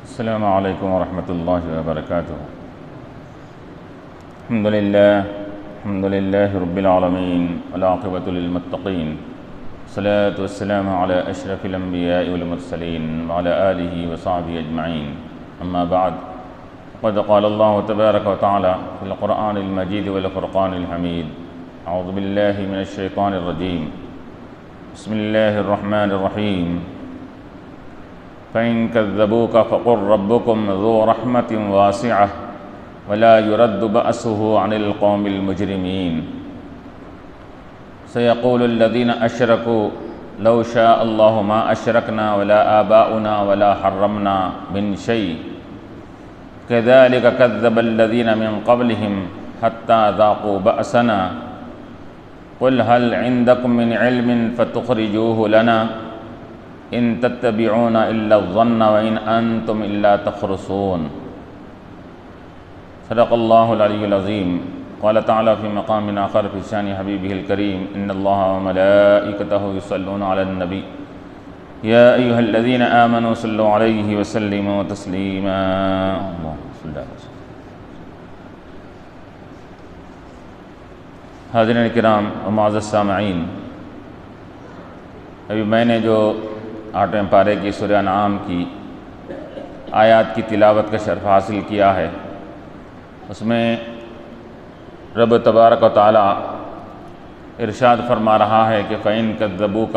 السلام علیکم ورحمۃ اللہ وبرکاتہ۔ الحمد للہ رب العالمین والعاقبۃ للمتقین، والصلاة والسلام علی اشرف الانبیاء والمرسلین وعلی آلہ وصحبہ اجمعین، اما بعد، قد قال اللہ تبارک وتعالی فی القرآن المجید والفرقان الحمید، اعوذ باللہ من الشیطان الرجیم، بسم اللہ الرحمن الرحیم، فَإِن كَذَّبُوكَ فَقُلْ رَبُّكُمْ ذُو رَحْمَةٍ وَاسِعَةٍ وَلَا يُرَدُّ بَأْسُهُ عَنِ الْقَوْمِ الْمُجْرِمِينَ سَيَقُولُ الَّذِينَ أَشْرَكُوا لَوْ شَاءَ اللَّهُ مَا أَشْرَكْنَا وَلَا آبَاؤُنَا وَلَا حَرَّمْنَا مِنْ شَيْءٍ كَذَلِكَ كَذَّبَ الَّذِينَ مِنْ قَبْلِهِمْ حَتَّى ذَاقُوا بَأْسَنَا قُلْ هَلْ عِنْدَكُمْ مِنْ عِلْمٍ فَتُخْرِجُوهُ لَنَا ان تتبعون الا الظن وان انتم الا تخرصون۔ صدق اللہ العلی العظیم۔ قال تعالی فی مقام آخر فی شان حبیبہ الکریم، ان اللہ وملائکتہ یصلون علی النبی یا ایہا الذین آمنوا صلوا علیہ وسلموا تسلیما۔ اللہم صل علی وسلم۔ حاضرین کرام و معزز سامعین، ابھی میں نے جو 8ویں پارے کی سورہ انعام کی آیات کی تلاوت کا شرف حاصل کیا ہے، اس میں رب تبارک و تعالی ارشاد فرما رہا ہے کہ فَإِن كَذَّبُوكَ،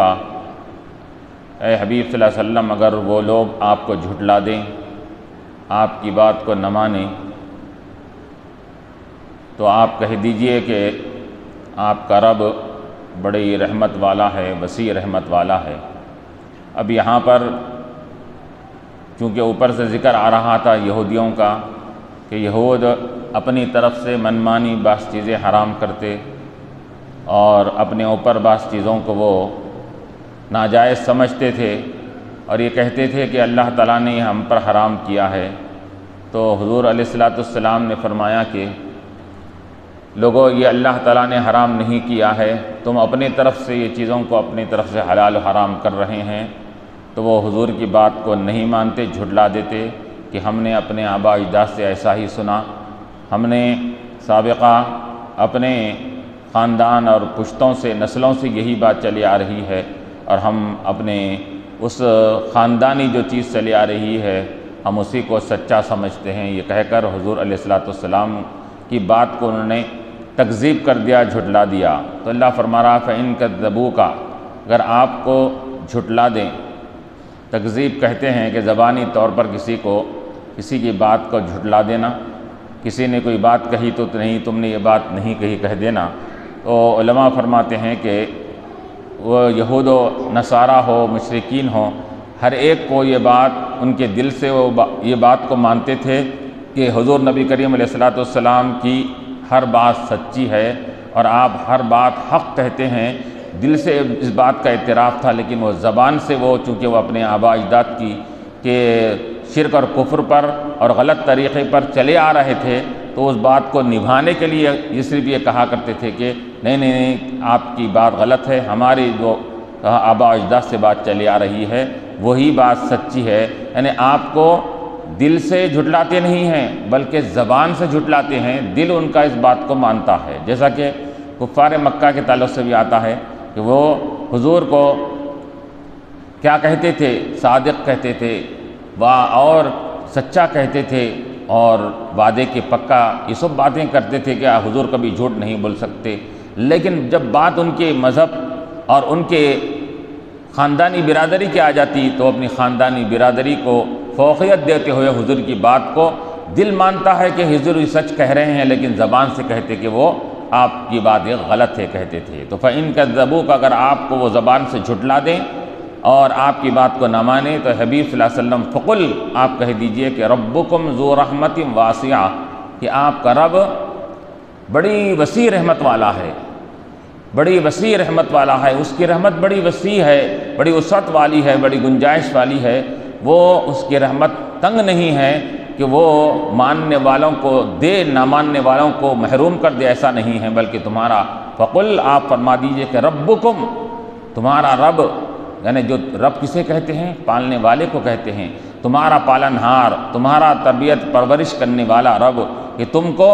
اے حبیب صلی اللہ علیہ وسلم، اگر وہ لوگ آپ کو جھٹلا دیں، آپ کی بات کو نہ مانیں، تو آپ کہہ دیجئے کہ آپ کا رب بڑی رحمت والا ہے، وسیع رحمت والا ہے۔ اب یہاں پر چونکہ اوپر سے ذکر آ رہا تھا یہودیوں کا کہ یہود اپنی طرف سے منمانی بعض چیزیں حرام کرتے اور اپنے اوپر بعض چیزوں کو وہ ناجائز سمجھتے تھے اور یہ کہتے تھے کہ اللہ تعالیٰ نے ہم پر حرام کیا ہے۔ تو حضور علیہ السلام نے فرمایا کہ لوگوں، یہ اللہ تعالیٰ نے حرام نہیں کیا ہے، تم اپنی طرف سے یہ چیزوں کو اپنی طرف سے حلال و حرام کر رہے ہیں۔ تو وہ حضور کی بات کو نہیں مانتے، جھٹلا دیتے کہ ہم نے اپنے آباء اجداد سے ایسا ہی سنا، ہم نے سابقہ اپنے خاندان اور پشتوں سے، نسلوں سے یہی بات چلی آ رہی ہے اور ہم اپنے اس خاندانی جو چیز چلی آ رہی ہے ہم اسی کو سچا سمجھتے ہیں۔ یہ کہہ کر حضور علیہ السلام کی بات کو انہوں نے تکذیب کر دیا، جھٹلا دیا۔ تو اللہ فرما رہا فَإِن كَذَّبُوكَ، اگر آپ کو جھٹلا دیں، تکذیب کہتے ہیں کہ زبانی طور پر کسی کی بات کو جھٹلا دینا، کسی نے کوئی بات کہی تو نہیں، تم نے یہ بات نہیں کہی کہہ دینا۔ تو علماء فرماتے ہیں کہ وہ یہود و نصارہ ہو، مشرکین ہو، ہر ایک کو یہ بات ان کے دل سے وہ یہ بات کو مانتے تھے کہ حضور نبی کریم علیہ السلام کی ہر بات سچی ہے اور آپ ہر بات حق کہتے ہیں۔ دل سے اس بات کا اعتراف تھا، لیکن وہ زبان سے وہ چونکہ وہ اپنے آباء اجداد کی کہ شرک اور کفر پر اور غلط طریقے پر چلے آ رہے تھے، تو اس بات کو نبھانے کے لیے یہ صرف یہ کہا کرتے تھے کہ نہیں آپ کی بات غلط ہے، ہماری جو آباء اجداد سے بات چلی آ رہی ہے وہی بات سچی ہے۔ یعنی آپ کو دل سے جھٹلاتے نہیں ہیں بلکہ زبان سے جھٹلاتے ہیں، دل ان کا اس بات کو مانتا ہے۔ جیسا کہ کفار مکہ کے تعلق سے بھی آتا ہے کہ وہ حضور کو کیا کہتے تھے؟ صادق کہتے تھے اور سچا کہتے تھے اور وعدے کے پکا، یہ سب باتیں کرتے تھے کہ حضور کبھی جھوٹ نہیں بول سکتے۔ لیکن جب بات ان کے مذہب اور ان کے خاندانی برادری کی آ جاتی تو اپنی خاندانی برادری کو فوقیت دیتے ہوئے حضور کی بات کو دل مانتا ہے کہ حضور سچ کہہ رہے ہیں، لیکن زبان سے کہتے کہ وہ آپ کی بات یہ غلط ہے کہتے تھے۔ تو فَإِن كَذَّبُوكَ، اگر آپ کو وہ زبان سے جھٹلا دیں اور آپ کی بات کو نہ مانیں تو حبیب صلی اللہ علیہ وسلم فقل، آپ کہہ دیجئے کہ ربکم ذو رحمت واسعہ، کہ آپ کا رب بڑی وسیع رحمت والا ہے، بڑی وسیع رحمت والا ہے، اس کی رحمت بڑی وسیع ہے، بڑی وسعت والی ہے، بڑی گنجائش والی ہے۔ وہ اس کی رحمت تنگ نہیں ہے کہ وہ ماننے والوں کو دے، نہ ماننے والوں کو محروم کر دے، ایسا نہیں ہے، بلکہ تمہارا فقل، آپ فرما دیجئے کہ ربکم، تمہارا رب، یعنی جو رب کسے کہتے ہیں؟ پالنے والے کو کہتے ہیں۔ تمہارا پالنہار، تمہارا تربیت پرورش کرنے والا رب، کہ تم کو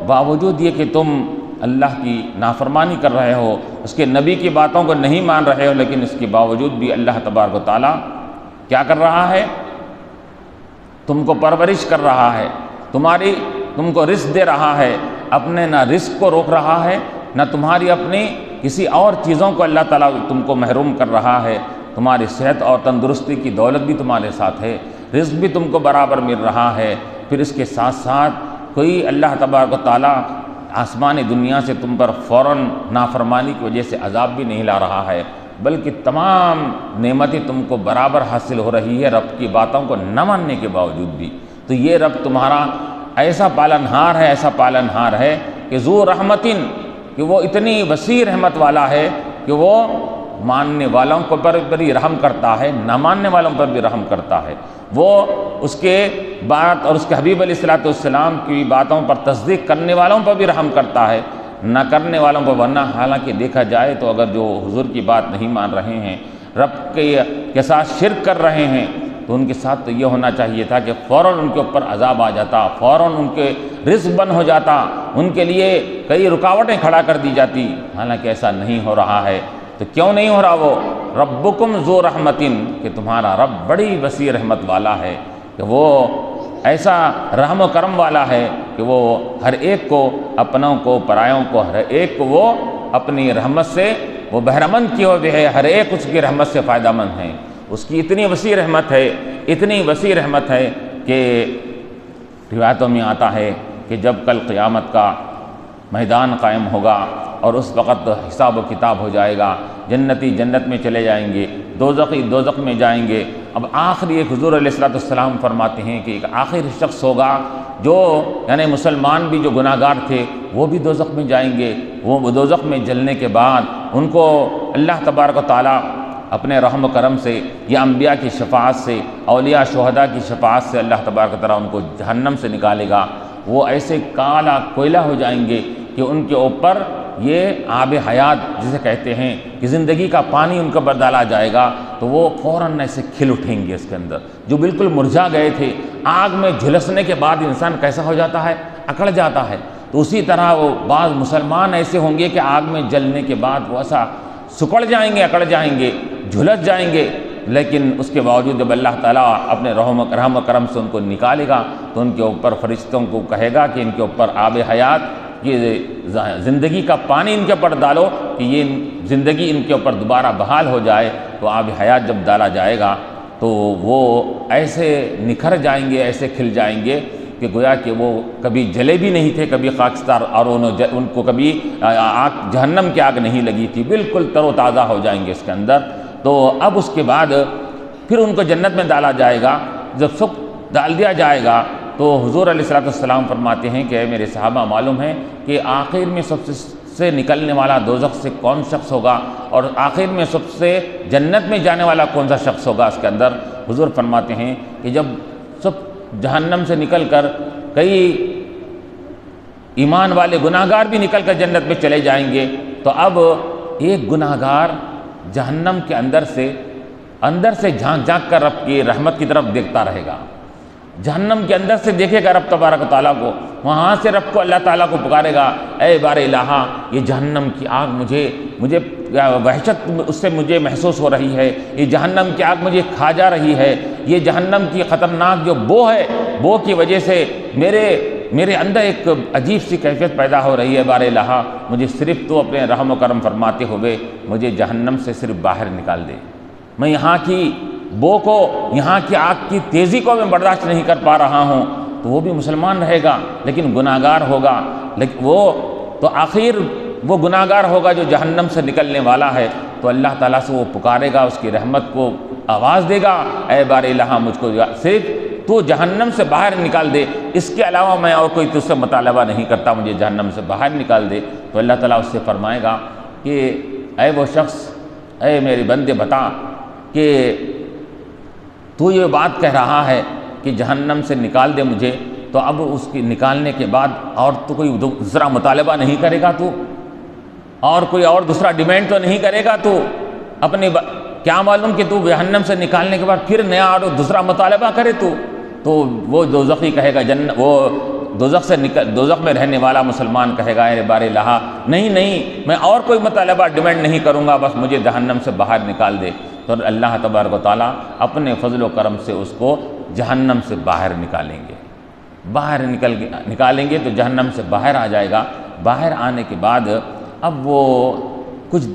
باوجود یہ کہ تم اللہ کی نافرمانی کر رہے ہو، اس کے نبی کی باتوں کو نہیں مان رہے ہو، لیکن اس کے باوجود بھی اللہ تبارک و تعالیٰ کیا کر رہا ہے؟ تم کو پرورش کر رہا ہے، تم کو رزق دے رہا ہے، اپنے نہ رزق کو روک رہا ہے، نہ تمہاری اپنی کسی اور چیزوں کو اللہ تعالیٰ تم کو محروم کر رہا ہے۔ تمہاری صحت اور تندرستی کی دولت بھی تمہارے ساتھ ہے، رزق بھی تم کو برابر مل رہا ہے، پھر اس کے ساتھ ساتھ کوئی اللہ تبارک و تعالیٰ آسمانی دنیا سے تم پر فوراً نافرمانی کی وجہ سے عذاب بھی نہیں لا رہا ہے، بلکہ تمام نعمتیں تم کو برابر حاصل ہو رہی ہے رب کی باتوں کو نہ ماننے کے باوجود بھی۔ تو یہ رب تمہارا ایسا پالنہار ہے کہ ذو رحمتن، کہ وہ اتنی وسیع رحمت والا ہے کہ وہ ماننے والوں پر بھی رحم کرتا ہے، نہ ماننے والوں پر بھی رحم کرتا ہے۔ وہ اس کے بات اور اس کے حبیب علیہ السلام کی باتوں پر تصدیق کرنے والوں پر بھی رحم کرتا ہے، نہ کرنے والوں پر ورنہ حالانکہ دیکھا جائے تو اگر جو حضور کی بات نہیں مان رہے ہیں، رب کے ساتھ شرک کر رہے ہیں، تو ان کے ساتھ تو یہ ہونا چاہیے تھا کہ فوراً ان کے اوپر عذاب آ جاتا، فوراً ان کے رزق بند ہو جاتا، ان کے لیے کئی رکاوٹیں کھڑا کر دی جاتی، حالانکہ ایسا نہیں ہو رہا ہے۔ تو کیوں نہیں ہو رہا؟ وہ ربکم ذو رحمتن، کہ تمہارا رب بڑی وسیع رحمت والا ہے، کہ وہ ایسا رحم و کرم والا ہے کہ وہ ہر ایک کو، اپنوں کو پرایوں کو، ہر ایک کو وہ اپنی رحمت سے وہ بہرمند کیے ہوئے ہے، ہر ایک اس کی رحمت سے فائدہ مند ہے۔ اس کی اتنی وسیع رحمت ہے، اتنی وسیع رحمت ہے کہ روایتوں میں آتا ہے کہ جب کل قیامت کا میدان قائم ہوگا اور اس وقت حساب و کتاب ہو جائے گا، جنتی جنت میں چلے جائیں گے، دوزخی دوزخ میں جائیں گے۔ اب آخری ایک حضور علیہ السلام فرماتے ہیں کہ ایک آخری شخص ہوگا جو یعنی مسلمان بھی جو گناہ گار تھے وہ بھی دوزخ میں جائیں گے۔ وہ دوزخ میں جلنے کے بعد ان کو اللہ تبارک و تعالیٰ اپنے رحم و کرم سے یا انبیاء کی شفاعت سے، اولیاء شہداء کی شفاعت سے اللہ تبارک و تعالیٰ ان کو جہنم سے نکالے گا۔ وہ ایسے کالا کوئلہ ہو جائیں گے کہ ان کے اوپر یہ آب حیات جسے کہتے ہیں کہ زندگی کا پانی ان کے اوپر ڈالا جائے گا، تو وہ فوراً ایسے کھل اٹھیں گے اس کے اندر، جو بالکل مرجھا گئے تھے۔ آگ میں جھلسنے کے بعد انسان کیسا ہو جاتا ہے؟ اکڑ جاتا ہے۔ تو اسی طرح وہ بعض مسلمان ایسے ہوں گے کہ آگ میں جلنے کے بعد وہ ایسا سکڑ جائیں گے، اکڑ جائیں گے، جھلس جائیں گے، لیکن اس کے باوجود جب اللہ تعالیٰ اپنے رحم و کرم سے ان کو نکالے گا تو ان کے اوپر فرشتوں کو کہے گا کہ ان کے اوپر آب حیات، یہ زندگی کا پانی ان کے اوپر ڈالو کہ یہ زندگی ان کے اوپر دوبارہ بحال ہو جائے۔ تو آب حیات جب ڈالا جائے گا تو وہ ایسے نکھر جائیں گے، ایسے کھل جائیں گے کہ گویا کہ وہ کبھی جلے بھی نہیں تھے، کبھی خاکستار، اور ان کو کبھی آگ جہنم کی آگ نہیں لگی تھی، بالکل تر و تازہ ہو جائیں گے اس کے اندر۔ تو اب اس کے بعد پھر ان کو جنت میں ڈالا جائے گا۔ جب سب ڈال دیا جائے گا تو حضور علیہ السلام فرماتے ہیں کہ اے میرے صحابہ، معلوم ہے کہ آخر میں سب سے نکلنے والا دوزخ سے کون شخص ہوگا اور آخر میں سب سے جنت میں جانے والا کون سا شخص ہوگا؟ اس کے اندر حضور فرماتے ہیں کہ جب سب جہنم سے نکل کر کئی ایمان والے گناہ گار بھی نکل کر جنت میں چلے جائیں گے، تو اب ایک گناہ گار جہنم کے اندر سے جھانک جھانک کر رب کی رحمت کی طرف دیکھتا رہے گا۔ جہنم کے اندر سے دیکھے گا رب تبارک و تعالیٰ کو، وہاں سے رب کو، اللہ تعالیٰ کو پکارے گا، اے بار الہ، یہ جہنم کی آگ مجھے وحشت اس سے مجھے محسوس ہو رہی ہے، یہ جہنم کی آگ مجھے کھا جا رہی ہے، یہ جہنم کی خطرناک جو بو ہے، بو کی وجہ سے میرے اندر ایک عجیب سی کیفیت پیدا ہو رہی ہے، بار الہ مجھے صرف تو اپنے رحم و کرم فرماتے ہوئے مجھے جہنم سے صرف باہر نکال دے۔ میں یہاں کی بو کو، یہاں کی آگ کی تیزی کو میں برداشت نہیں کر پا رہا ہوں۔ تو وہ بھی مسلمان رہے گا لیکن گناہ گار ہوگا، لیکن وہ تو آخر وہ گناہ گار ہوگا جو جہنم سے نکلنے والا ہے، تو اللہ تعالیٰ سے وہ پکارے گا، اس کی رحمت کو آواز دے گا، اے بار الہ مجھ کو صرف تو جہنم سے باہر نکال دے، اس کے علاوہ میں اور کوئی تجھ سے مطالبہ نہیں کرتا، مجھے جہنم سے باہر نکال دے۔ تو اللہ تعالیٰ اس سے فرمائے گا کہ اے وہ شخص، اے میرے بندے بتا کہ تو یہ بات کہہ رہا ہے کہ جہنم سے نکال دے مجھے، تو اب اس کی نکالنے کے بعد اور تو کوئی دوسرا مطالبہ نہیں کرے گا، تو اور کوئی اور دوسرا ڈیمانڈ تو نہیں کرے گا، تو اپنی کیا معلوم کہ تو جہنم سے نکالنے کے بعد پھر نیا اور دوسرا مطالبہ کرے تو وہ دوزخی کہے گا وہ دوزخ میں رہنے والا مسلمان کہے گا اے بار الہ نہیں میں اور کوئی مطالبہ ڈیمانڈ نہیں کروں گا، بس مجھے جہنم سے باہر نکال دے۔ تو اللہ تبارک و تعالیٰ اپنے فضل و کرم سے اس کو جہنم سے باہر نکالیں گے، نکالیں گے تو جہنم سے باہر آ جائے گا۔ باہر آنے کے بعد اب وہ کچھ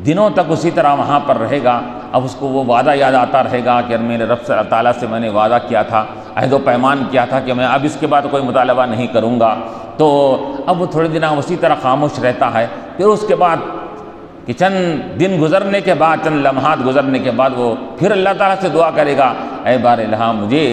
دنوں تک اسی طرح وہاں پر رہے گا۔ اب اس کو وہ وعدہ یاد آتا رہے گا کہ میرے رب سے تعالیٰ سے میں نے وعدہ کیا تھا، عہد و پیمان کیا تھا کہ میں اب اس کے بعد کوئی مطالبہ نہیں کروں گا۔ تو اب وہ تھوڑے دن اسی طرح خاموش رہتا ہے۔ پھر اس کے بعد کہ چند دن گزرنے کے بعد، چند لمحات گزرنے کے بعد وہ پھر اللہ تعالیٰ سے دعا کرے گا اے بار الہ مجھے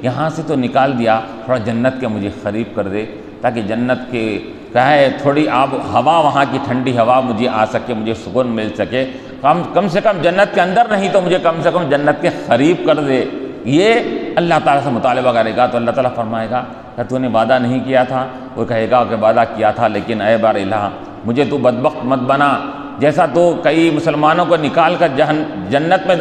یہاں سے تو نکال دیا، تھوڑا جنت کے مجھے قریب کر دے تاکہ جنت کے کہے تھوڑی آب ہوا، وہاں کی ٹھنڈی ہوا مجھے آ سکے، مجھے سکون مل سکے، کم سے کم جنت کے اندر نہیں تو مجھے کم سے کم جنت کے قریب کر دے۔ یہ اللہ تعالیٰ سے مطالبہ کرے گا تو اللہ تعالیٰ فرمائے گا کہ تو نے وعدہ نہیں کیا تھا؟ وہ کہے گا کہ وعدہ کیا تھا، لیکن اے بار الہ مجھے تو بدبخت مت بنا، جیسا تو کئی مسلمانوں کو نکال کر جنت میں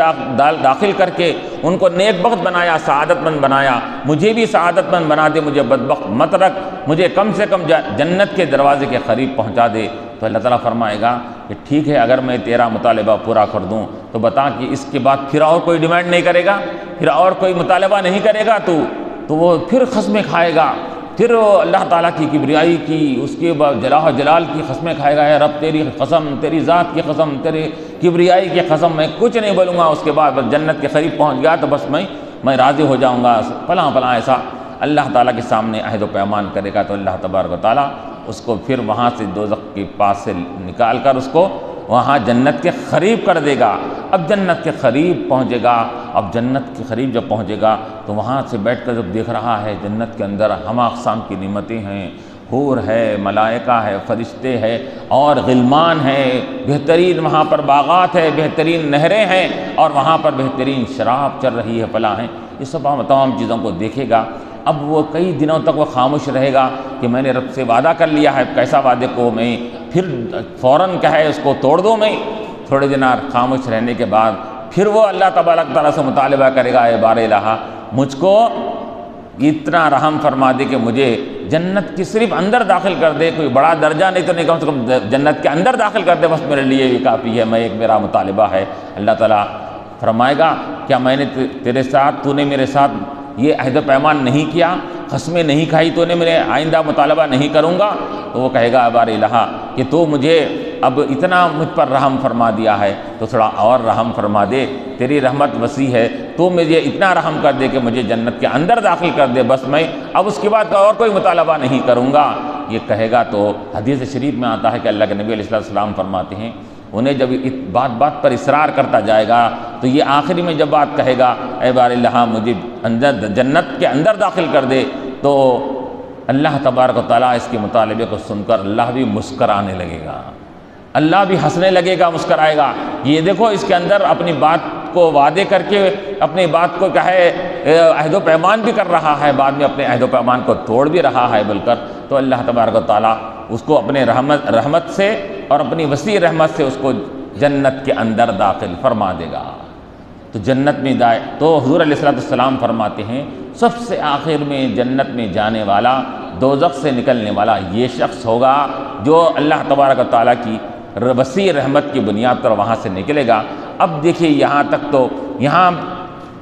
داخل کر کے ان کو نیک بخت بنایا، سعادت مند بنایا، مجھے بھی سعادت مند بنا دے، مجھے بدبخت مت رکھ، مجھے کم سے کم جنت کے دروازے کے قریب پہنچا دے۔ تو اللہ تعالیٰ فرمائے گا کہ ٹھیک ہے، اگر میں تیرا مطالبہ پورا کر دوں تو بتا کہ اس کے بعد پھر اور کوئی ڈیمانڈ نہیں کرے گا، پھر اور کوئی مطالبہ نہیں کرے گا تو وہ پھر قسمیں کھائے گا، پھر اللہ تعالیٰ کی کبریائی کی، اس کے بعد جلال و جلال کی قسمیں کھائے گا، اے رب تیری قسم، تیری ذات کی قسم، تیری کبریائی کی قسم، میں کچھ نہیں بولوں گا، اس کے بعد بس جنت کے قریب پہنچ گیا تو بس میں راضی ہو جاؤں گا، فلاں ایسا اللہ تعالیٰ کے سامنے عہد و پیمان کرے گا۔ تو اللہ تبارک و تعالیٰ اس کو پھر وہاں سے دوزخ کے پاس سے نکال کر اس کو وہاں جنت کے قریب کر دے گا۔ اب جنت کے قریب پہنچے گا، اب جنت کے قریب جب پہنچے گا تو وہاں سے بیٹھ کر جب دیکھ رہا ہے جنت کے اندر ہم اقسام کی نعمتیں ہیں، حور ہے، ملائکہ ہے، فرشتے ہیں اور غلمان ہیں، بہترین وہاں پر باغات ہے، بہترین نہریں ہیں اور وہاں پر بہترین شراب چل رہی ہے، فلاں ہیں، یہ سب تمام چیزوں کو دیکھے گا۔ اب وہ کئی دنوں تک وہ خاموش رہے گا کہ میں نے رب سے وعدہ کر لیا ہے، کیسا وعدے کو میں پھر فوراً کہے اس کو توڑ دوں میں۔ تھوڑے دن خاموش رہنے کے بعد پھر وہ اللہ تبارک تعالیٰ سے مطالبہ کرے گا اے بار الہ مجھ کو اتنا رحم فرما دے کہ مجھے جنت کی صرف اندر داخل کر دے، کوئی بڑا درجہ نہیں تو نہیں، کم سے کم جنت کے اندر داخل کر دے، بس میرے لیے یہ کافی ہے، میرا مطالبہ ہے۔ اللہ تعالیٰ فرمائے گا کیا میں نے تیرے ساتھ، تو نے میرے ساتھ یہ عہد و پیمان نہیں کیا، قسمیں نہیں کھائی، تو نے میرے آئندہ مطالبہ نہیں کروں گا؟ تو وہ کہے گا بار الہ کہ تو مجھے اب اتنا مجھ پر رحم فرما دیا ہے تو تھوڑا اور رحم فرما دے، تیری رحمت وسیع ہے، تو مجھے اتنا رحم کر دے کہ مجھے جنت کے اندر داخل کر دے، بس میں اب اس کے بعد اور کوئی مطالبہ نہیں کروں گا۔ یہ کہے گا تو حدیث شریف میں آتا ہے کہ اللہ کے نبی علیہ السلام فرماتے ہیں انہیں جب بات پر اصرار کرتا جائے گا تو یہ آخری میں جب بات کہے گا اے بار الہ مجھے جنت کے اندر داخل کر دے، تو اللہ تبارک و تعالیٰ اس کے مطالبے کو سن کر اللہ بھی مسکرانے لگے گا، اللہ بھی ہنسنے لگے گا، مسکرائے گا۔ یہ دیکھو اس کے اندر اپنی بات کو وعدے کر کے اپنی بات کو کہے عہد و پیمان بھی کر رہا ہے، بعد میں اپنے عہد و پیمان کو توڑ بھی رہا ہے بول کر، تو اللہ تبارک و تعالیٰ اس کو اپنے رحمت سے اور اپنی وسیع رحمت سے اس کو جنت کے اندر داخل فرما دے گا۔ تو جنت میں تو حضور علیہ السلام فرماتے ہیں سب سے آخر میں جنت میں جانے والا، دوزخ سے نکلنے والا یہ شخص ہوگا جو اللہ تبارک و تعالیٰ کی وسیع رحمت کی بنیاد پر وہاں سے نکلے گا۔ اب دیکھیے یہاں تک تو یہاں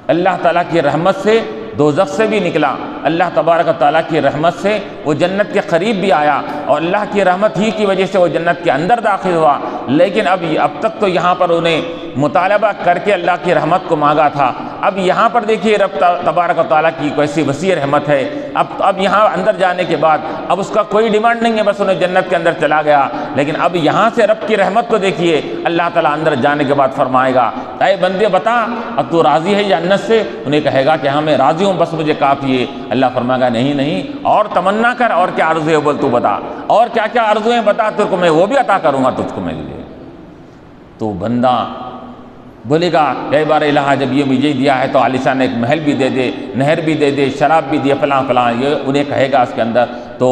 اللہ تعالیٰ کی رحمت سے دوزخ سے بھی نکلا، اللہ تبارک و تعالیٰ کی رحمت سے وہ جنت کے قریب بھی آیا اور اللہ کی رحمت ہی کی وجہ سے وہ جنت کے اندر داخل ہوا، لیکن اب تک تو یہاں پر انہیں مطالبہ کر کے اللہ کی رحمت کو مانگا تھا۔ اب یہاں پر دیکھیے رب تبارک و تعالیٰ کی کیسی وسیع رحمت ہے، اب یہاں اندر جانے کے بعد اب اس کا کوئی ڈیمانڈ نہیں ہے، بس انہیں جنت کے اندر چلا گیا، لیکن اب یہاں سے رب کی رحمت کو دیکھیے، اللہ تعالیٰ اندر جانے کے بعد فرمائے گا اے بندے بتا اب تو راضی ہے جنت سے؟ انہیں کہے گا کہ ہاں میں راضی ہوں، بس مجھے کافی ہے۔ اللہ فرمائے گا نہیں اور تمنا کر، اور کیا عرض ہے بول تو بتا، اور کیا کیا عرضیں بتا، تجھ کو میں وہ بھی عطا کروں گا تجھ کو میں لیے۔ تو بندہ بولے گا اے بار الہ جب یہ مجھے دیا ہے تو عالیشان ایک محل بھی دے دے، نہر بھی دے دے، شراب بھی دے، فلاں یہ انہیں کہے گا اس کے اندر۔ تو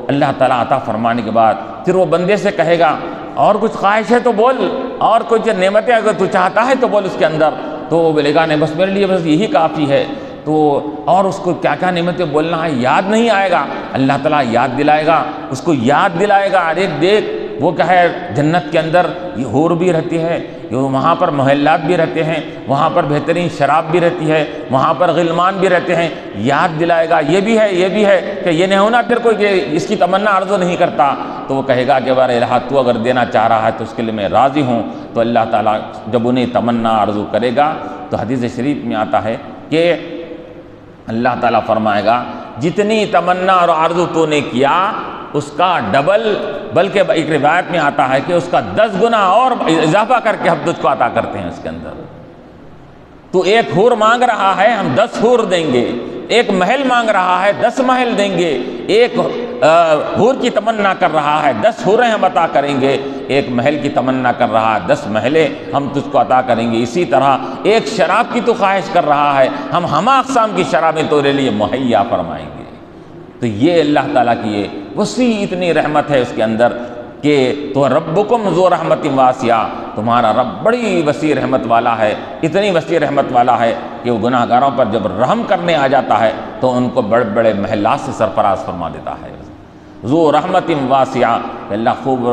اللہ تعالیٰ عطا فرمانے کے بعد پھر وہ بندے سے کہے گا اور کچھ خواہش ہے تو بول، اور کچھ نعمتیں اگر تو چاہتا ہے تو بول اس کے اندر، تو وہ بولے گا نہیں بس میرے لیے بس یہی کافی ہے۔ تو اور اس کو کیا کیا نعمتیں بولنا ہے یاد نہیں آئے گا، اللہ تعالیٰ یاد دلائے گا، اس کو یاد دلائے گا، ارے دیکھ وہ کیا ہے جنت کے اندر یہ حور بھی رہتی ہے، وہاں پر محلات بھی رہتے ہیں، وہاں پر بہترین شراب بھی رہتی ہے، وہاں پر غلمان بھی رہتے ہیں، یاد دلائے گا یہ بھی ہے یہ بھی ہے، کہ یہ نہیں ہونا تیرے کو کہ اس کی تمنا آرزو نہیں کرتا، تو وہ کہے گا کہ بارے الہ تو اگر دینا چاہ رہا ہے تو اس کے لیے میں راضی ہوں۔ تو اللہ تعالیٰ جب انہیں تمنا آرزو کرے گا تو حدیث شریف میں آتا ہے کہ اللہ تعالیٰ فرمائے گا جتنی تمنا اور آرزو تو نے کیا اس کا ڈبل، بلکہ ایک روایت میں آتا ہے کہ اس کا 10 گنا اور اضافہ کر کے ہم تجھ کو عطا کرتے ہیں۔ اس کے اندر تو ایک حور مانگ رہا ہے ہم 10 حور دیں گے، ایک محل مانگ رہا ہے 10 محل دیں گے، ایک حور کی تمنا کر رہا ہے 10 حوریں ہم عطا کریں گے، ایک محل کی تمنا کر رہا ہے 10 محلیں ہم تجھ کو عطا کریں گے۔ اسی طرح ایک شراب کی تو خواہش کر رہا ہے ہم ہمہ اقسام کی شرابیں تیرے لیے مہیا فرمائیں گے۔ تو یہ اللہ تعالیٰ کی یہ وسیع اتنی رحمت ہے اس کے اندر کہ تو ربکم ذو رحمت واسعہ، تمہارا رب بڑی وسیع رحمت والا ہے، اتنی وسیع رحمت والا ہے کہ وہ گناہ گاروں پر جب رحم کرنے آ جاتا ہے تو ان کو بڑے بڑے محلات سے سرفراز فرما دیتا ہے۔ ذو رحمت واسعہ، اللہ خوب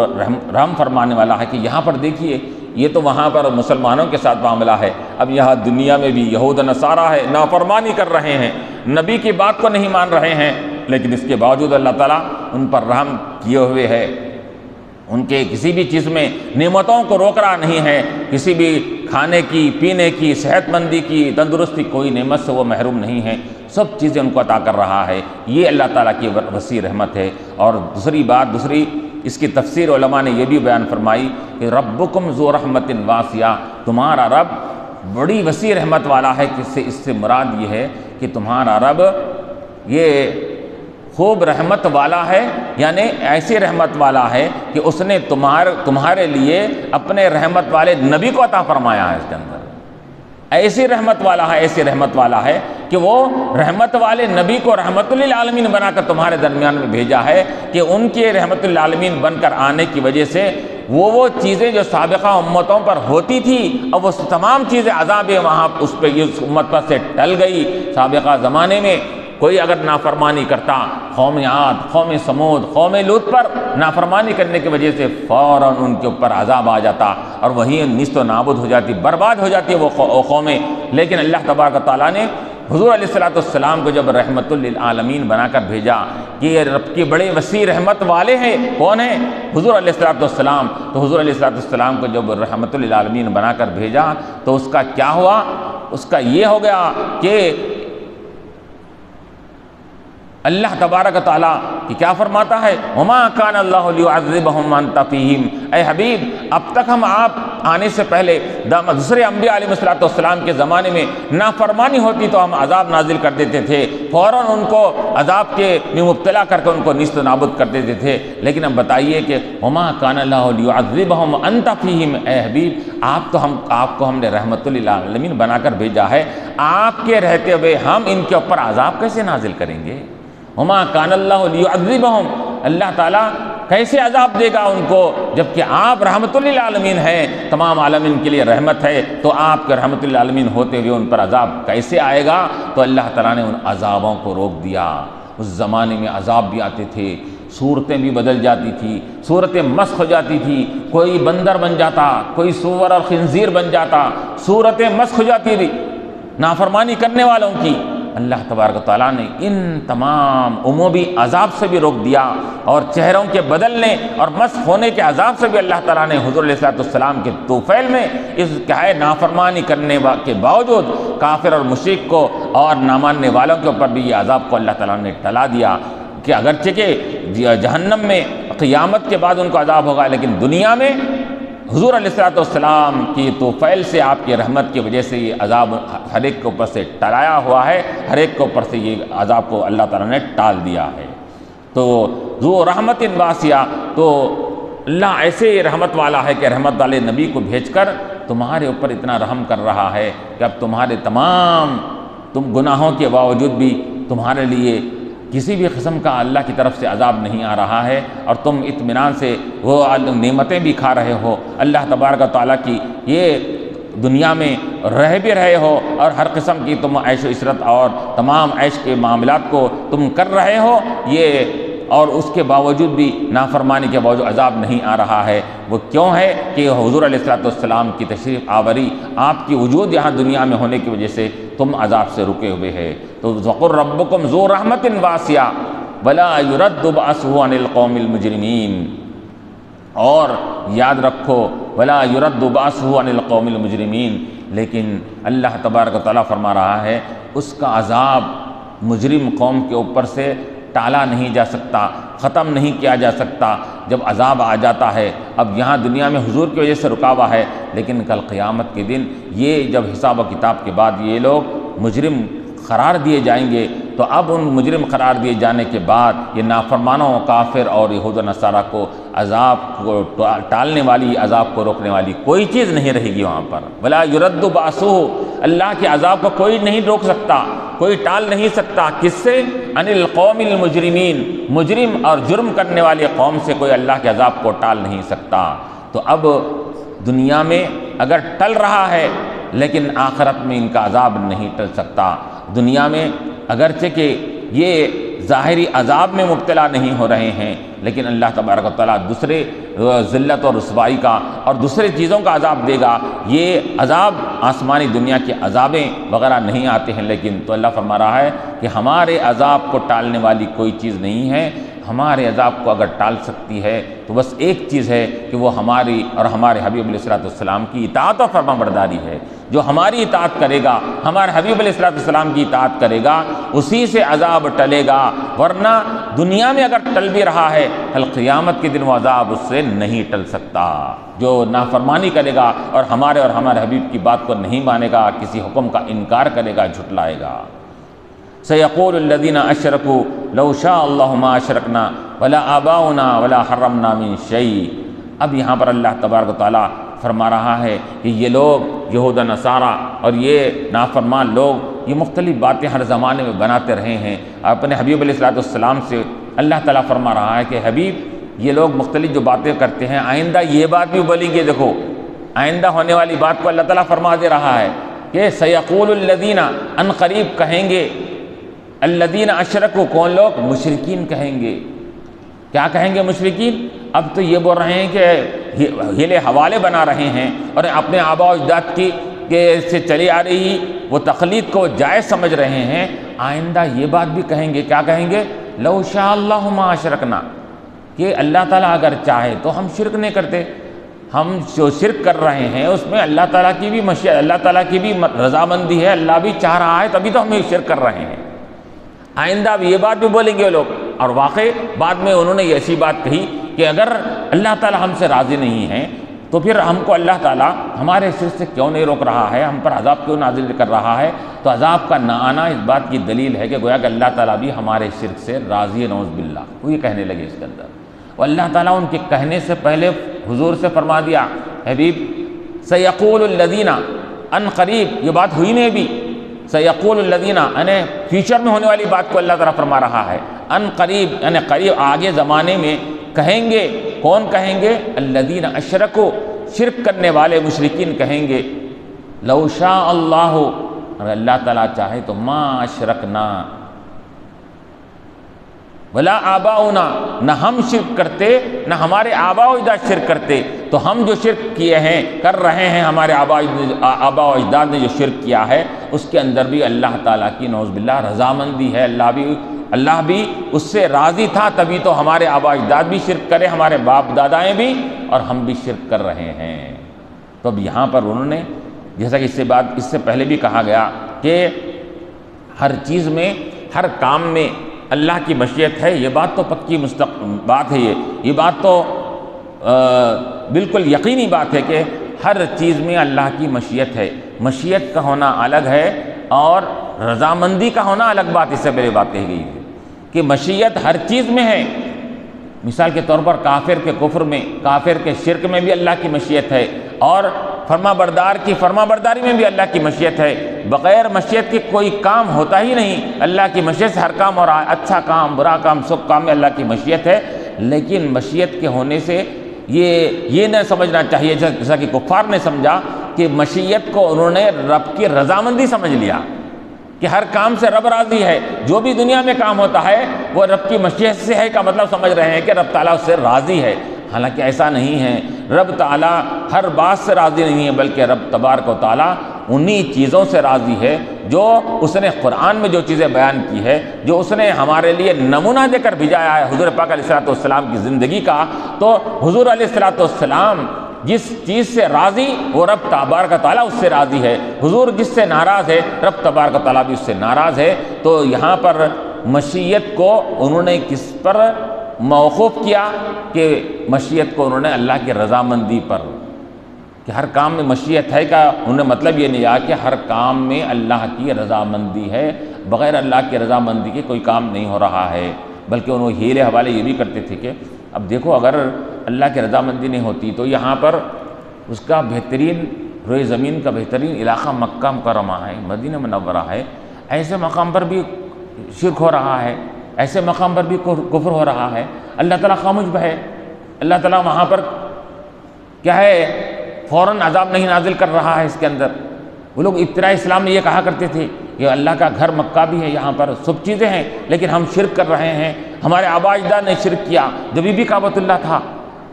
رحم فرمانے والا ہے۔ کہ یہاں پر دیکھیے یہ تو وہاں پر مسلمانوں کے ساتھ معاملہ ہے، اب یہاں دنیا میں بھی یہود نصارہ ہے، نافرمانی کر رہے ہیں، نبی کی بات کو نہیں مان رہے ہیں، لیکن اس کے باوجود اللہ تعالیٰ ان پر رحم کیے ہوئے ہے، ان کے کسی بھی چیز میں نعمتوں کو روک رہا نہیں ہے، کسی بھی کھانے کی پینے کی صحت مندی کی تندرستی کوئی نعمت سے وہ محروم نہیں ہے، سب چیزیں ان کو عطا کر رہا ہے۔ یہ اللہ تعالیٰ کی وسیع رحمت ہے۔ اور دوسری اس کی تفسیر علماء نے یہ بھی بیان فرمائی کہ ربکم ذو رحمت واسعہ، تمہارا رب بڑی وسیع رحمت والا ہے۔ اس سے مراد یہ ہے کہ تمہارا رب یہ خوب رحمت والا ہے، یعنی ایسی رحمت والا ہے کہ اس نے تمہارے لیے اپنے رحمت والے نبی کو عطا فرمایا ہے۔ اس کے اندر ایسی رحمت والا ہے، ایسی رحمت والا ہے کہ وہ رحمت والے نبی کو رحمت للعالمین بنا کر تمہارے درمیان میں بھیجا ہے، کہ ان کے رحمت للعالمین بن کر آنے کی وجہ سے وہ چیزیں جو سابقہ امتوں پر ہوتی تھی اب وہ تمام چیزیں عذاب وہاں اس پہ اس امت پر سے ٹل گئی۔ سابقہ زمانے میں کوئی اگر نافرمانی کرتا، قوم عاد، قوم سمود، قوم لوط پر نافرمانی کرنے کی وجہ سے فوراً ان کے اوپر عذاب آ جاتا اور وہیں نیست و نابود ہو جاتی، برباد ہو جاتی وہ قومیں۔ لیکن اللہ تبارک و تعالیٰ نے حضور علیہ السلام کو جب رحمت للعالمین بنا کر بھیجا کہ یہ رب کی بڑے وسیع رحمت والے ہیں، کون ہیں؟ حضور علیہ السلام۔ تو حضور علیہ السلام کو جب رحمت للعالمین بنا کر بھیجا تو اس کا کیا ہوا؟ اس کا یہ ہو گیا کہ اللہ تبارک و تعالیٰ کہ کیا فرماتا ہے وما کان اللہ لیعذبہم وانت فیہم، اے حبیب اب تک ہم آپ آنے سے پہلے دوسرے انبیاء علیہ السلام کے زمانے میں نافرمانی ہوتی تو ہم عذاب نازل کر دیتے تھے، فوراً ان کو عذاب کے میں مبتلا کر کے ان کو نیست و نابود کر دیتے تھے۔ لیکن اب بتائیے کہ وما کان اللہ لیعذبہم وانت فیہم، اے حبیب آپ کو ہم نے رحمت للعالمین بنا کر بھیجا ہے، آپ کے رہتے ہوئے ہم ان کے اوپر عذاب کیسے نازل کریں گے؟ وما کان اللہ لیعذبہم، اللہ تعالیٰ کیسے عذاب دے گا ان کو جبکہ آپ رحمت للعالمین ہیں، تمام عالمین کے لیے رحمت ہے، تو آپ کے رحمت للعالمین ہوتے ہوئے ان پر عذاب کیسے آئے گا؟ تو اللہ تعالیٰ نے ان عذابوں کو روک دیا۔ اس زمانے میں عذاب بھی آتے تھے، صورتیں بھی بدل جاتی تھی، صورتیں مسخ ہو جاتی تھی، کوئی بندر بن جاتا، کوئی سور اور خنزیر بن جاتا، صورتیں مسخ ہو جاتی تھی نافرمانی کرنے والوں کی۔ اللہ تبارک و تعالیٰ نے ان تمام عمومی عذاب سے بھی روک دیا، اور چہروں کے بدلنے اور مسخ ہونے کے عذاب سے بھی اللہ تعالیٰ نے حضور علیہ السلام کے طوفیل میں اس کیا ہے نافرمانی کرنے کے باوجود کافر اور مشرک کو اور نہ ماننے والوں کے اوپر بھی یہ عذاب کو اللہ تعالیٰ نے ٹلا دیا کہ اگرچہ کہ جہنم میں قیامت کے بعد ان کو عذاب ہوگا، لیکن دنیا میں حضور علیہ السلام کی طوفیل سے آپ کی رحمت کی وجہ سے یہ عذاب ہر ایک کے اوپر سے ٹلایا ہوا ہے، ہر ایک کے اوپر سے یہ عذاب کو اللہ تعالیٰ نے ٹال دیا ہے۔ تو ذو رحمت واسعہ، تو اللہ ایسے رحمت والا ہے کہ رحمت والے نبی کو بھیج کر تمہارے اوپر اتنا رحم کر رہا ہے کہ اب تمہارے تمام گناہوں کے باوجود بھی تمہارے لیے کسی بھی قسم کا اللہ کی طرف سے عذاب نہیں آ رہا ہے، اور تم اطمینان سے وہ نعمتیں بھی کھا رہے ہو، اللہ تبارک و تعالیٰ کی یہ دنیا میں رہ بھی رہے ہو، اور ہر قسم کی تم عیش و عشرت اور تمام عیش کے معاملات کو تم کر رہے ہو، یہ اور اس کے باوجود بھی نافرمانی کے باوجود عذاب نہیں آ رہا ہے۔ وہ کیوں ہے کہ حضور علیہ السلام کی تشریف آوری، آپ کی وجود یہاں دنیا میں ہونے کی وجہ سے تم عذاب سے رکے ہوئے ہے۔ تو وَقُلْ رَبُّكُمْ ذُو رَحْمَةٍ وَاسِعَةٍ وَلَا يُرَدُّ بَأْسُهُ عَنِ الْقَوْمِ الْمُجْرِمِينَ، اور یاد رکھو وَلَا يُرَدُّ بَأْسُهُ عَنِ الْقَوْمِ الْمُجْرِمِينَ، لیکن اللہ تبارک و تعالیٰ فرما رہا ہے اس کا عذاب مجرم قوم کے اوپر سے ٹالا نہیں جا سکتا، ختم نہیں کیا جا سکتا۔ جب عذاب آ جاتا ہے، اب یہاں دنیا میں حضور کی وجہ سے رکا ہوا ہے، لیکن کل قیامت کے دن یہ جب حساب و کتاب کے بعد یہ لوگ مجرم قرار دیے جائیں گے، تو اب ان مجرم قرار دیے جانے کے بعد یہ نافرمانوں، کافر اور یہود و نصارہ کو عذاب کو ٹالنے والی، عذاب کو روکنے والی کوئی چیز نہیں رہے گی وہاں پر۔ ولا يرد بأسه، اللہ کے عذاب کو کوئی نہیں روک سکتا، کوئی ٹال نہیں سکتا۔ کس سے؟ عن القوم المجرمین، مجرم اور جرم کرنے والے قوم سے کوئی اللہ کے عذاب کو ٹال نہیں سکتا۔ تو اب دنیا میں اگر ٹل رہا ہے، لیکن آخرت میں ان کا عذاب نہیں ٹل سکتا۔ دنیا میں اگرچہ کہ یہ ظاہری عذاب میں مبتلا نہیں ہو رہے ہیں، لیکن اللہ تبارک و تعالیٰ دوسرے ذلت اور رسوائی کا اور دوسرے چیزوں کا عذاب دے گا۔ یہ عذاب آسمانی دنیا کے عذابیں وغیرہ نہیں آتے ہیں، لیکن تو اللہ فرما رہا ہے کہ ہمارے عذاب کو ٹالنے والی کوئی چیز نہیں ہے۔ ہمارے عذاب کو اگر ٹال سکتی ہے تو بس ایک چیز ہے کہ وہ ہماری اور ہمارے حبیب علیہ السلام کی اطاعت و فرما برداری ہے۔ جو ہماری اطاعت کرے گا، ہمارے حبیب علیہ السلام کی اطاعت کرے گا، اسی سے عذاب ٹلے گا، ورنہ دنیا میں اگر ٹل بھی رہا ہے، کل قیامت کے دن وہ عذاب اس سے نہیں ٹل سکتا۔ جو نافرمانی کرے گا اور ہمارے حبیب کی بات کو نہیں مانے گا، کسی حکم کا انکار کرے گا، جھٹلائے گا۔ سَيَقُولُ الَّذِينَ أَشْرَكُوا لَوْ شَاءَ اللَّهُ مَا أَشْرَكْنَا وَلَا آبَاؤُنَا وَلَا حَرَّمْنَا مِن شَيْءٍ۔ اب یہاں پر اللہ تبارک و تعالیٰ فرما رہا ہے کہ یہ لوگ یہود و نصارہ اور یہ نافرمان لوگ یہ مختلف باتیں ہر زمانے میں بناتے رہے ہیں۔ اپنے حبیب علیہ السلام سے اللہ تعالیٰ فرما رہا ہے کہ حبیب یہ لوگ مختلف جو باتیں کرتے ہیں، آئندہ یہ بات بھی بولیں گے۔ دیکھو آئندہ ہونے والی بات کو اللہ تعالیٰ فرما دے رہا ہے کہ سَيَقُولُ الَّذِينَ، ان قریب کہیں گے، الذین اشرکوا، کون لوگ؟ مشرکین کہیں گے۔ کیا کہیں گے مشرکین؟ اب تو یہ بول رہے ہیں کہ ہیلے حوالے بنا رہے ہیں اور اپنے آباء و اجداد کی سے چلی آ رہی وہ تقلید کو جائز سمجھ رہے ہیں۔ آئندہ یہ بات بھی کہیں گے، کیا کہیں گے؟ لو شاء اللہ ما اشرکنا، کہ اللہ تعالیٰ اگر چاہے تو ہم شرک نہیں کرتے۔ ہم جو شرک کر رہے ہیں اس میں اللہ تعالیٰ کی بھی مشیت، اللہ تعالیٰ کی بھی رضامندی ہے، اللہ بھی چاہ رہا ہے، تبھی تو ہم یہ شرک کر رہے ہیں۔ آئندہ بھی یہ بات بھی بولیں گے وہ لوگ، اور واقعی بعد میں انہوں نے ایسی بات کہی کہ اگر اللہ تعالیٰ ہم سے راضی نہیں ہیں تو پھر ہم کو اللہ تعالیٰ ہمارے شرک سے کیوں نہیں روک رہا ہے، ہم پر عذاب کیوں نازل کر رہا ہے؟ تو عذاب کا نہ آنا اس بات کی دلیل ہے کہ گویا کہ اللہ تعالیٰ بھی ہمارے شرک سے راضی ہے، نعوذ باللہ۔ وہ یہ کہنے لگے اس کے اندر، اور اللہ تعالیٰ ان کے کہنے سے پہلے حضور سے فرما دیا، حبیب سیقول الذین، ان قریب یہ بات ہوئی نہیں بھی، سیقول الذین یعنی فیوچر میں ہونے والی بات کو اللہ تعالیٰ فرما رہا ہے، ان قریب یعنی قریب آگے زمانے میں کہیں گے۔ کون کہیں گے؟ الذین اشرکوا، شرک کرنے والے مشرکین کہیں گے، لو شاء اللہ، اگر اللہ تعالیٰ چاہے تو ما اشرکنا ولا آباؤنا، نہ ہم شرک کرتے نہ ہمارے آباء و اجداد شرک کرتے۔ تو ہم جو شرک کیے ہیں، کر رہے ہیں، ہمارے آباء و اجداد نے جو شرک کیا ہے اس کے اندر بھی اللہ تعالیٰ کی نعوذ باللہ رضامندی ہے، اللہ بھی اس سے راضی تھا، تبھی تو ہمارے آباء و اجداد بھی شرک کرے، ہمارے باپ دادائیں بھی، اور ہم بھی شرک کر رہے ہیں۔ تو اب یہاں پر انہوں نے جیسا کہ اس سے پہلے بھی کہا گیا کہ ہر چیز میں، ہر کام میں اللہ کی مشیت ہے، یہ بات تو پکی بات ہے، یہ بات تو بالکل یقینی بات ہے کہ ہر چیز میں اللہ کی مشیت ہے۔ مشیت کا ہونا الگ ہے اور رضامندی کا ہونا الگ بات۔ اس سے پہلے بات کہی گئی ہے کہ مشیت ہر چیز میں ہے۔ مثال کے طور پر کافر کے کفر میں، کافر کے شرک میں بھی اللہ کی مشیت ہے، اور فرما بردار کی فرما برداری میں بھی اللہ کی مشیت ہے۔ بغیر مشیت کے کوئی کام ہوتا ہی نہیں، اللہ کی مشیت سے ہر کام ہو رہا ہے، اچھا کام برا کام سب کام میں اللہ کی مشیت ہے۔ لیکن مشیت کے ہونے سے یہ نہ سمجھنا چاہیے جیسا کہ کفار نے سمجھا کہ مشیت کو انہوں نے رب کی رضامندی سمجھ لیا کہ ہر کام سے رب راضی ہے، جو بھی دنیا میں کام ہوتا ہے وہ رب کی مشیت سے ہے کا مطلب سمجھ رہے ہیں کہ رب تعالیٰ اس سے راضی ہے، حالانکہ ایسا نہیں ہے۔ رب تعالیٰ ہر بات سے راضی نہیں ہے، بلکہ رب تبارک و تعالیٰ انہی چیزوں سے راضی ہے جو اس نے قرآن میں جو چیزیں بیان کی ہے، جو اس نے ہمارے لیے نمونہ دے کر بھیجایا ہے حضور پاک علیہ الصلوۃ والسلام کی زندگی کا۔ تو حضور علیہ الصلوۃ والسلام جس چیز سے راضی وہ رب تبارک و تعالیٰ اس سے راضی ہے، حضور جس سے ناراض ہے رب تبارک و تعالیٰ بھی اس سے ناراض ہے۔ تو یہاں پر مشیت کو انہوں نے کس پر موقوف کیا کہ مشیت کو انہوں نے اللہ کی رضامندی پر، کہ ہر کام میں مشیت ہے کا انہوں نے مطلب یہ نہیں آیا کہ ہر کام میں اللہ کی رضامندی ہے، بغیر اللہ کی رضامندی کے کوئی کام نہیں ہو رہا ہے۔ بلکہ انہوں ہیلے حوالے یہ بھی کرتے تھے کہ اب دیکھو اگر اللہ کی رضامندی نہیں ہوتی تو یہاں پر اس کا بہترین روئے زمین کا بہترین علاقہ مکہ مکرمہ ہے، مدینہ منورہ ہے، ایسے مقام پر بھی شرک ہو رہا ہے، ایسے مقام پر بھی کفر ہو رہا ہے، اللہ تعالیٰ خاموش ہے، اللہ تعالیٰ وہاں پر کیا ہے فوراً عذاب نہیں نازل کر رہا ہے اس کے اندر۔ وہ لوگ ابتداء اسلام میں یہ کہا کرتے تھے کہ اللہ کا گھر مکہ بھی ہے، یہاں پر سب چیزیں ہیں، لیکن ہم شرک کر رہے ہیں، ہمارے آبا اجداد نے شرک کیا جب بھی کعبۃ اللہ تھا،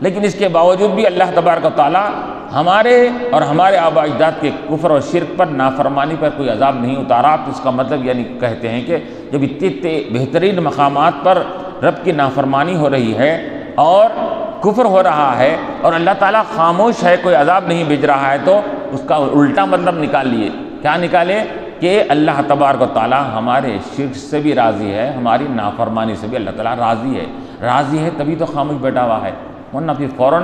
لیکن اس کے باوجود بھی اللہ تبارک و تعالیٰ ہمارے اور ہمارے آبا اجداد کے کفر اور شرک پر نافرمانی پر کوئی عذاب نہیں اتارا۔ تو اس کا مطلب یعنی کہتے ہیں کہ جب اتنے بہترین مقامات پر رب کی نافرمانی ہو رہی ہے اور کفر ہو رہا ہے اور اللہ تعالیٰ خاموش ہے، کوئی عذاب نہیں بھیج رہا ہے، تو اس کا الٹا مطلب نکال لیے۔ کیا نکالے؟ کہ اللہ تبارک و تعالیٰ ہمارے شرک سے بھی راضی ہے، ہماری نافرمانی سے بھی اللہ تعالیٰ راضی ہے تبھی تو خاموش بیٹھا ہوا ہے، ورنہ پھر فوراً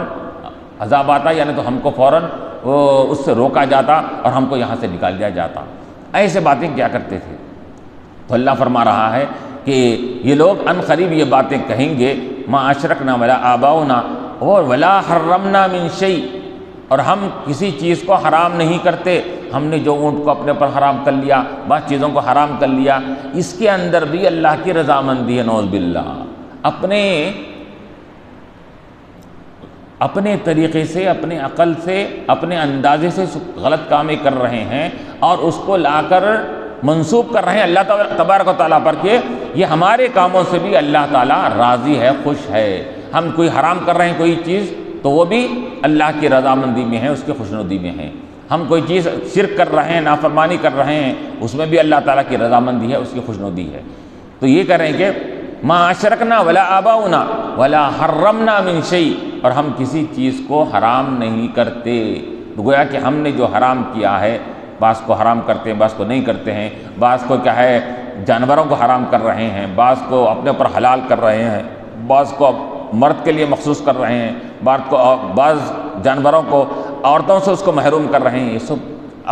عذاب آتا، یعنی تو ہم کو فوراً اس سے روکا جاتا اور ہم کو یہاں سے نکال دیا جاتا۔ ایسے باتیں کیا کرتے تھے۔ تو اللہ فرما رہا ہے کہ یہ لوگ ان قریب یہ باتیں کہیں گے، ما اشرکنا ولا آباؤنا اور ولا حرمنا من شیء، اور ہم کسی چیز کو حرام نہیں کرتے، ہم نے جو اونٹ کو اپنے پر حرام کر لیا، بعض چیزوں کو حرام کر لیا، اس کے اندر بھی اللہ کی رضامندی ہے، نعوذ باللہ۔ اپنے طریقے سے، اپنے عقل سے، اپنے اندازے سے غلط کامیں کر رہے ہیں اور اس کو لا کر منسوب کر رہے ہیں اللہ تبارک و تعالیٰ پر کہ یہ ہمارے کاموں سے بھی اللہ تعالیٰ راضی ہے، خوش ہے۔ ہم کوئی حرام کر رہے ہیں کوئی چیز تو وہ بھی اللہ کی رضامندی میں ہے، اس کی خوشنودی میں ہے۔ ہم کوئی چیز شرک کر رہے ہیں، نافرمانی کر رہے ہیں، اس میں بھی اللہ تعالیٰ کی رضامندی ہے، اس کی خوشنودی ہے۔ تو یہ کہہ رہے ہیں کہ ما اشرکنا ولا آباؤنا ولا حرمنا من شیء، اور ہم کسی چیز کو حرام نہیں کرتے۔ تو گویا کہ ہم نے جو حرام کیا ہے، بعض کو حرام کرتے ہیں، بعض کو نہیں کرتے ہیں، بعض کو کیا ہے جانوروں کو حرام کر رہے ہیں، بعض کو اپنے اوپر حلال کر رہے ہیں، بعض کو مرد کے لیے مخصوص کر رہے ہیں، بعض جانوروں کو عورتوں سے اس کو محروم کر رہے ہیں۔ یہ سب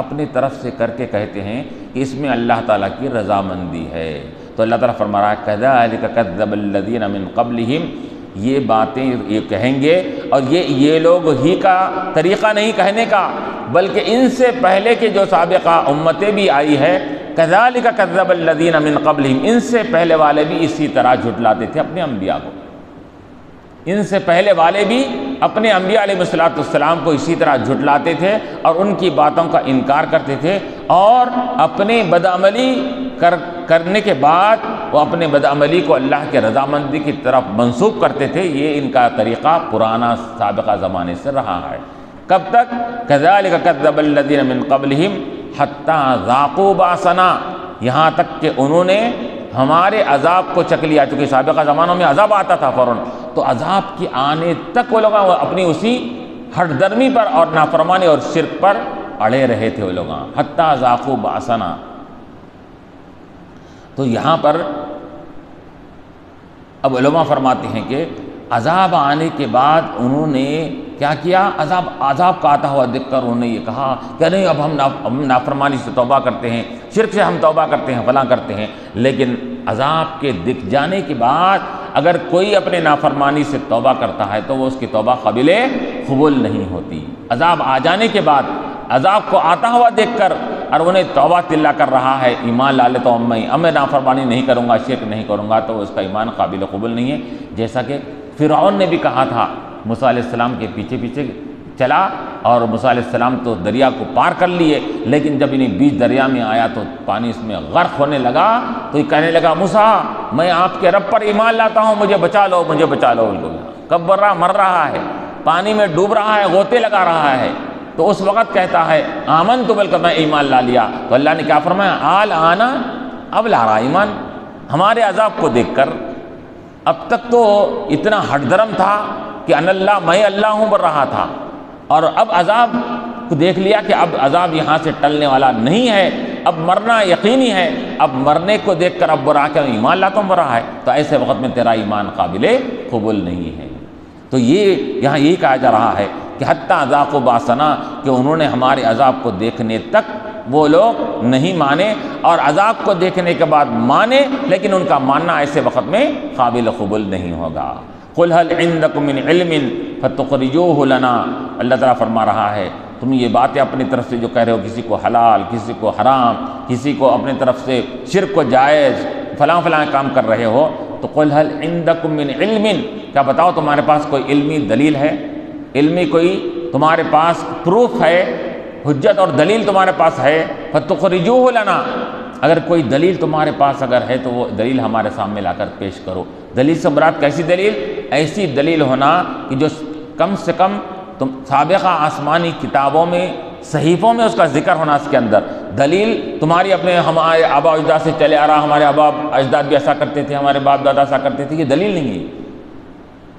اپنی طرف سے کر کے کہتے ہیں کہ اس میں اللہ تعالیٰ کی رضامندی ہے۔ تو اللہ تعالیٰ فرما رہا ہے کذالک کذب الذین من قبلہم، یہ باتیں یہ کہیں گے، اور یہ لوگ ہی کا طریقہ نہیں کہنے کا، بلکہ ان سے پہلے کے جو سابقہ امتیں بھی آئی ہے، کذالک کذب الذین من قبلہم، ان سے پہلے والے بھی اسی طرح جھٹلاتے تھے اپنے انبیاء کو، ان سے پہلے والے بھی اپنے انبیاء علیہ السلام کو اسی طرح جھٹلاتے تھے اور ان کی باتوں کا انکار کرتے تھے، اور اپنے بدعملی کرنے کے بعد وہ اپنے بدعملی کو اللہ کے رضامندی کی طرف منسوب کرتے تھے۔ یہ ان کا طریقہ پرانا سابقہ زمانے سے رہا ہے۔ کب تک؟ کذالک کذب الذین من قبلہم حتی ذاقوا باسنا، یہاں تک کہ انہوں نے ہمارے عذاب کو چکھ لیا، چونکہ سابقہ زمانوں میں عذاب آتا تھا فوراً، تو عذاب کی آنے تک وہ لوگ اپنی اسی ہٹ درمی پر اور نافرمانی اور شرک پر اڑے رہے تھے وہ لوگ، حتی ذاقوا باسنا۔ تو یہاں پر اب علماء فرماتے ہیں کہ عذاب آنے کے بعد انہوں نے کیا کیا؟ عذاب کا آتا ہوا دیکھ کر انہوں نے یہ کہا کہ نہیں، اب ہم نافرمانی سے توبہ کرتے ہیں، شرک سے ہم توبہ کرتے ہیں، فلاں کرتے ہیں۔ لیکن عذاب کے دکھ جانے کے بعد اگر کوئی اپنے نافرمانی سے توبہ کرتا ہے تو وہ اس کی توبہ قابل قبول نہیں ہوتی۔ عذاب آ جانے کے بعد، عذاب کو آتا ہوا دیکھ کر اور انہیں توبہ تلا کر رہا ہے، ایمان لا لیتا ہوں میں نافرمانی نہیں کروں گا، شرک نہیں کروں گا، تو اس کا ایمان قابل قبول نہیں ہے۔ جیسا کہ فرعون نے بھی کہا تھا، موسیٰ علیہ السلام کے پیچھے پیچھے چلا اور موسیٰ علیہ السلام تو دریا کو پار کر لیے، لیکن جب انہیں بیچ دریا میں آیا تو پانی اس میں غرق ہونے لگا، تو یہ کہنے لگا موسیٰ میں آپ کے رب پر ایمان لاتا ہوں، مجھے بچا لو، مجھے بچا لو۔ کب مر رہا ہے، پانی میں ڈوب رہا ہے، غوطے لگا رہا ہے، تو اس وقت کہتا ہے آمنت، بلکہ میں ایمان لا لیا۔ تو اللہ نے کیا فرمایا، آل آنا، اب لا رہا ایمان ہمارے عذاب کو دیکھ کر۔ اب تک تو اتنا ہٹ درم تھا کہ ان اللہ میں اللہ ہوں بول رہا تھا، اور اب عذاب کو دیکھ لیا کہ اب عذاب یہاں سے ٹلنے والا نہیں ہے، اب مرنا یقینی ہے، اب مرنے کو دیکھ کر اب برا کہ ایمان لاتا ہوں بول رہا ہے، تو ایسے وقت میں تیرا ایمان قابل قبول نہیں ہے۔ تو یہ یہاں یہی کہا جا رہا ہے کہ حتیٰ ذاقوا باسنا، کہ انہوں نے ہمارے عذاب کو دیکھنے تک وہ لوگ نہیں مانے، اور عذاب کو دیکھنے کے بعد مانے، لیکن ان کا ماننا ایسے وقت میں قابل قبول نہیں ہوگا۔ قل هل عندکم من علم فتخرجوه لنا، اللہ تعالیٰ فرما رہا ہے تم یہ باتیں اپنی طرف سے جو کہہ رہے ہو، کسی کو حلال، کسی کو حرام، کسی کو اپنی طرف سے شرک کو جائز، فلاں فلاں کام کر رہے ہو، تو قل هل عندکم من علم، کیا بتاؤ تمہارے پاس کوئی علمی دلیل ہے، علمی کوئی تمہارے پاس پروف ہے، حجت اور دلیل تمہارے پاس ہے، فتخرجوه لنا، اگر کوئی دلیل تمہارے پاس اگر ہے تو وہ دلیل ہمارے سامنے لا کر پیش کرو۔ دلیل سے مراد کیسی دلیل؟ ایسی دلیل ہونا کہ جو کم سے کم سابقہ آسمانی کتابوں میں، صحیفوں میں اس کا ذکر ہونا، اس کے اندر دلیل تمہاری اپنے ہمارے آبا اجداد سے چلے آ رہا، ہمارے آبا اجداد بھی ایسا کرتے تھے، ہمارے باپ دادا ایسا کرتے تھے، یہ دلیل نہیں ہے۔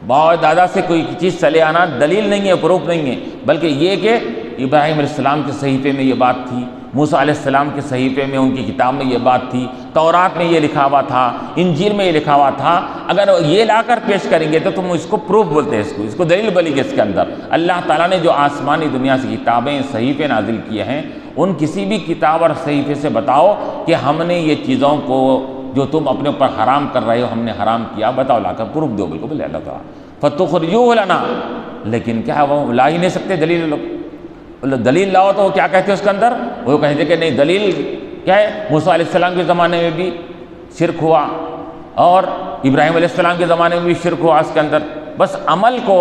باپ دادا سے کوئی چیز چلے آنا دلیل نہیں ہے، پروف نہیں ہے، بلکہ یہ کہ ابراہیم علیہ السلام کے صحیفے میں یہ بات تھی، موسیٰ علیہ السلام کے صحیفے میں، ان کی کتاب میں یہ بات تھی، تورات میں یہ لکھا ہوا تھا، انجیل میں یہ لکھا ہوا تھا، اگر یہ لا کر پیش کریں گے تو تم اس کو پروف بولتے ہیں، اس کو دلیل بولیں گے۔ اس کے اندر اللہ تعالیٰ نے جو آسمانی دنیا سے کتابیں، صحیفے نازل کیے ہیں، ان کسی بھی کتاب اور صحیفے سے بتاؤ کہ ہم نے یہ چیزوں کو جو تم اپنے اوپر حرام کر رہے ہو ہم نے حرام کیا، بتاؤ، لا کر پروف دو، بالکل بولے اللہ تعالیٰ فتخرجوه لنا، لیکن کیا وہ لا ہی نہیں سکتے دلیل، لوگ دلیل لاؤ تو وہ کیا کہتے ہیں اس کے اندر، وہ کہتے کہ نہیں دلیل کیا ہے، موسیٰ علیہ السلام کے زمانے میں بھی شرک ہوا اور ابراہیم علیہ السلام کے زمانے میں بھی شرک ہوا، اس کے اندر بس عمل کو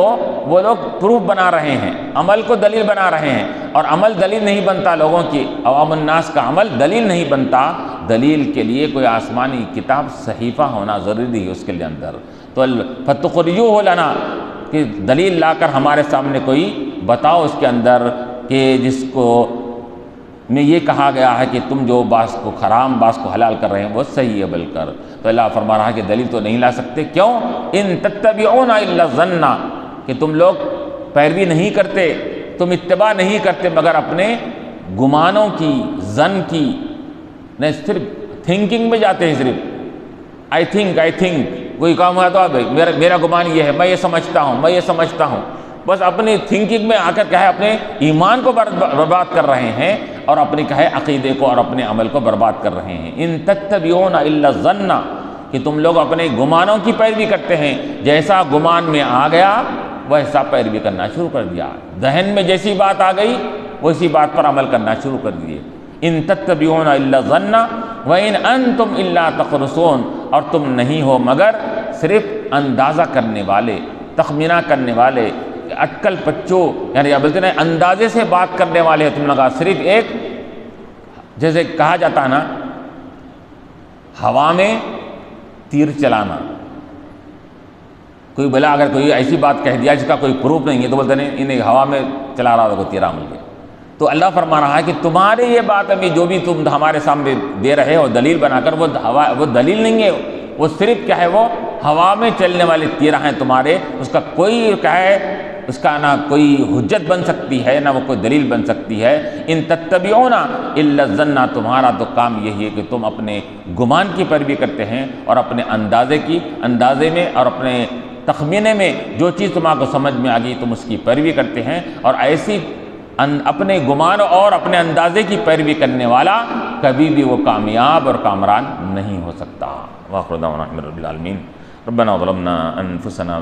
وہ لوگ پروف بنا رہے ہیں، عمل کو دلیل بنا رہے ہیں، اور عمل دلیل نہیں بنتا، لوگوں کی عوام الناس کا عمل دلیل نہیں بنتا، دلیل کے لیے کوئی آسمانی کتاب صحیفہ ہونا ضروری ہے اس کے اندر۔ تو فتخرجوه لنا، کہ دلیل لا کر ہمارے سامنے کوئی بتاؤ اس کے اندر کہ جس کو میں یہ کہا گیا ہے کہ تم جو بعض کو حرام بعض کو حلال کر رہے ہیں وہ صحیح ہے بل کر۔ تو اللہ فرما رہا ہے کہ دلیل تو نہیں لا سکتے، کیوں؟ ان تتبعون الا الظن، کہ تم لوگ پیروی نہیں کرتے، تم اتباع نہیں کرتے مگر اپنے گمانوں کی، ظن کی، نہیں صرف تھنکنگ میں جاتے ہیں، صرف آئی تھنک کوئی کام ہوا تو میرا گمان یہ ہے، میں یہ سمجھتا ہوں، بس اپنی تھنکنگ میں آ کر کیا ہے اپنے ایمان کو برباد کر رہے ہیں، اور اپنے کیا ہے عقیدے کو اور اپنے عمل کو برباد کر رہے ہیں۔ ان تتبعون الا الظن، کہ تم لوگ اپنے گمانوں کی پیروی کرتے ہیں، جیسا گمان میں آ گیا ویسا پیروی کرنا شروع کر دیا، ذہن میں جیسی بات آ گئی ویسی بات پر عمل کرنا شروع کر دیے۔ ان تتبعون الا الظن وان انتم الا تخرصون، اور تم نہیں ہو مگر صرف اندازہ کرنے والے، تخمینہ کرنے والے، اٹکل پچو، یعنی بولتے ہیں اندازے سے بات کرنے والے ہیں تم لوگ، صرف ایک جیسے کہا جاتا ہے نا ہوا میں تیر چلانا، کوئی بلا اگر کوئی ایسی بات کہہ دیا جس کا کوئی پروف نہیں ہے تو بولتے ہیں انہیں ہوا میں چلا رہا تھا کوئی تیرا مل گیا۔ تو اللہ فرما رہا ہے کہ تمہارے یہ بات ابھی جو بھی تم ہمارے سامنے دے رہے ہو دلیل بنا کر، وہ دلیل نہیں ہے، وہ صرف کیا ہے وہ ہوا میں چلنے والے تیر ہیں تمہارے، اس کا کوئی کیا ہے، اس کا نہ کوئی حجت بن سکتی ہے نہ وہ کوئی دلیل بن سکتی ہے۔ ان تتبعون الا الظن، تمہارا تو کام یہی ہے کہ تم اپنے گمان کی پیروی کرتے ہیں، اور اپنے اندازے میں اور اپنے تخمینے میں جو چیز تمہارے کو سمجھ میں آ گئی تم اس کی پیروی کرتے ہیں، اور ایسی اپنے گمان اور اپنے اندازے کی پیروی کرنے والا کبھی بھی وہ کامیاب اور کامران نہیں ہو سکتا۔ وآخر دعوانا الحمد للہ رب العالمین۔ ربنا ظلمنا انفسنا